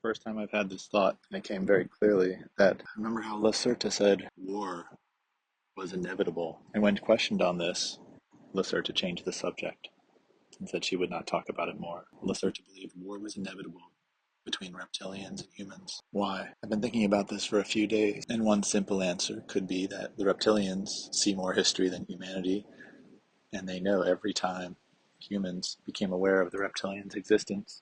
first time I've had this thought, and it came very clearly that remember how Lacerta said war was inevitable. And when questioned on this, Lacerta changed the subject and said she would not talk about it more. Lacerta believed war was inevitable between reptilians and humans. Why? I've been thinking about this for a few days, and one simple answer could be that the reptilians see more history than humanity, and they know every time humans became aware of the reptilians' existence,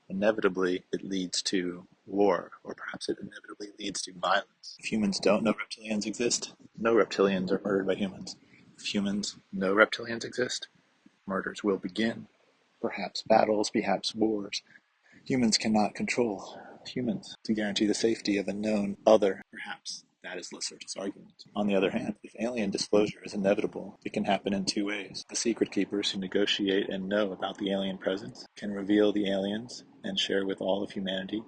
inevitably it leads to war, or perhaps it inevitably leads to violence. If humans don't know reptilians exist, no reptilians are murdered by humans. If humans know reptilians exist, murders will begin. Perhaps battles, perhaps wars. Humans cannot control humans to guarantee the safety of a known other. Perhaps that is Lacerta's argument. On the other hand, if alien disclosure is inevitable, it can happen in two ways. The secret keepers who negotiate and know about the alien presence can reveal the aliens and share with all of humanity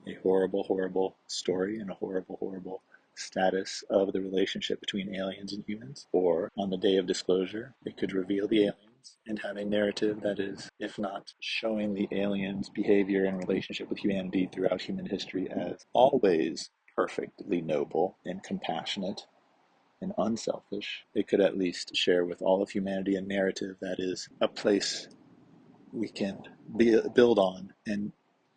a horrible, horrible story and a horrible, horrible status of the relationship between aliens and humans. Or, on the day of disclosure, it could reveal the aliens and have a narrative that is, if not showing the aliens' behavior and relationship with humanity throughout human history as always perfectly noble and compassionate and unselfish, it could at least share with all of humanity a narrative that is a place we can build on and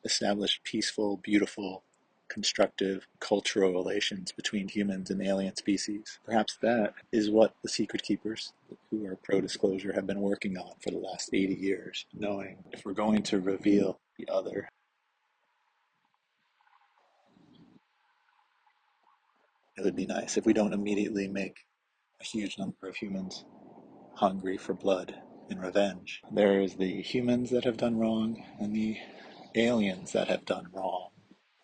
establish peaceful, beautiful, constructive cultural relations between humans and alien species. Perhaps that is what the secret keepers who are pro-disclosure have been working on for the last 80 years, knowing if we're going to reveal the other, it would be nice if we don't immediately make a huge number of humans hungry for blood and revenge. There's the humans that have done wrong and the aliens that have done wrong.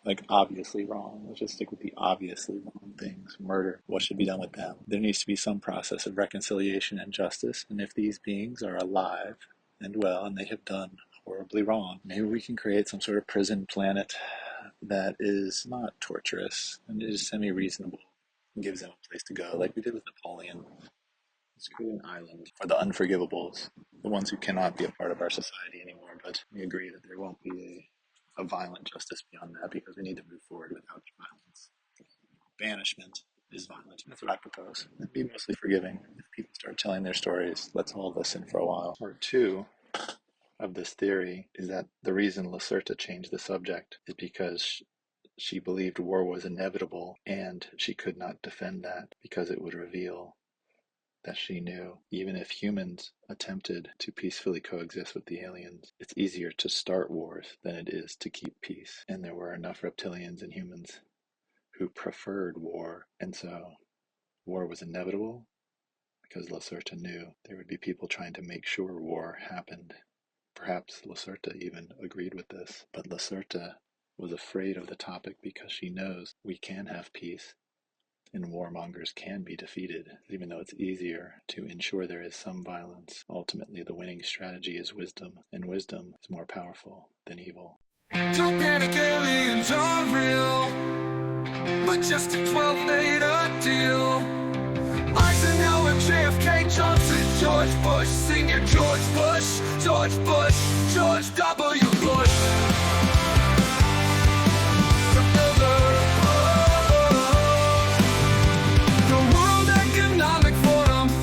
Like, obviously wrong. Let's just stick with the obviously wrong things. Murder. What should be done with them? There needs to be some process of reconciliation and justice, and if these beings are alive and well and they have done horribly wrong, maybe we can create some sort of prison planet that is not torturous and is semi-reasonable and gives them a place to go, like we did with Napoleon. Let's create an island for the unforgivables, the ones who cannot be a part of our society anymore, but we agree that there won't be a violent justice beyond that because we need to move forward without violence. Banishment is violent. That's what I propose. And be mostly forgiving. If people start telling their stories, let's all listen for a while. Part two of this theory is that the reason Lacerta changed the subject is because she believed war was inevitable and she could not defend that because it would reveal that she knew even if humans attempted to peacefully coexist with the aliens, it's easier to start wars than it is to keep peace. And there were enough reptilians and humans who preferred war, and so war was inevitable because Lacerta knew there would be people trying to make sure war happened. Perhaps Lacerta even agreed with this, but Lacerta was afraid of the topic because she knows we can have peace and warmongers can be defeated, even though it's easier to ensure there is some violence. Ultimately, the winning strategy is wisdom, and wisdom is more powerful than evil. Gigantic aliens are real, but just a 12-later deal. Eisenhower, JFK, Johnson, George Bush, Senior, George Bush, George Bush, George W. Bush.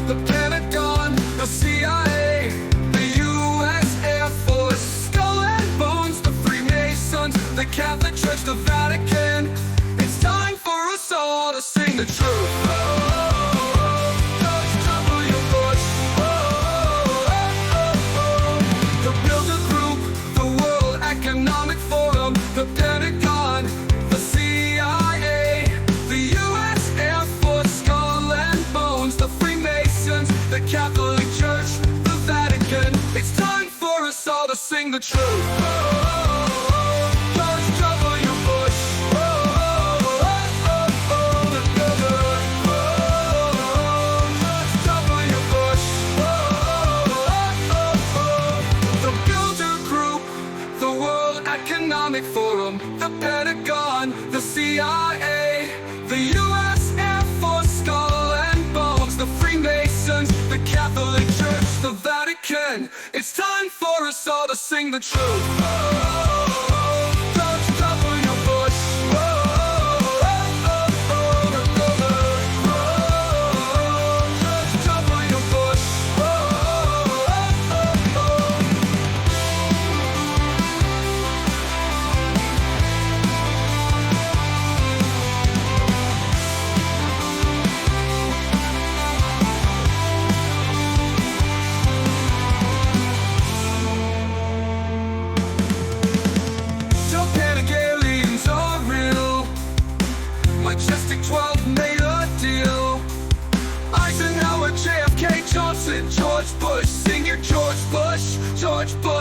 The Pentagon, the CIA, the U.S. Air Force, Skull and Bones, the Freemasons, the Catholic Church, the Vatican. It's time for us all to sing the truth. George W. Bush. The Bilderberg Group, the World Economic Forum, the Pentagon, the CIA, the U.S. Air Force, Skull and Bones, the Freemasons, the Catholic Church, the Vatican. It's time for us all to sing the truth. George W. Bush. The Bilderberg. George W. Bush. The Bilderberg Group, the World Economic Forum, the Pentagon, the CIA, the U.S. Air Force, Skull and Bones, the Freemasons, the Catholic Church, the Vatican. It's time for us all to sing the truth. George W.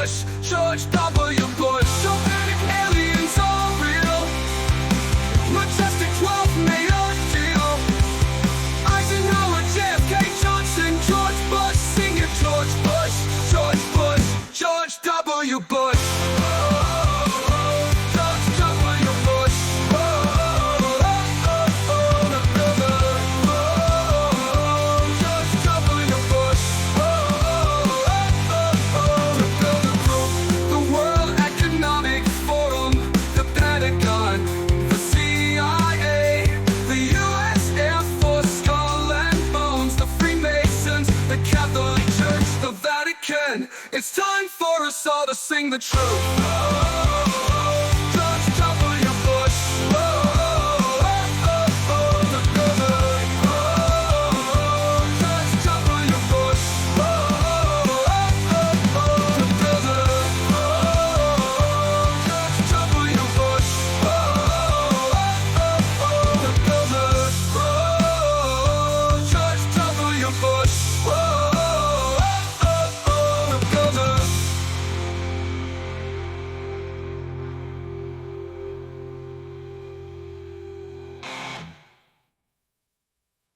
Bush, George W. Bush. Gigantic aliens are real. Majestic 12 made a deal. Eisenhower, JFK, Johnson, George Bush. Sing it, George Bush, George Bush, George W. Bush. George W. Bush. George W. Bush. The World Economic Forum, the Pentagon, the CIA, the U.S. Air Force, Skull and Bones, the Freemasons, the Catholic Church, the Vatican. It's time for us all to sing the truth.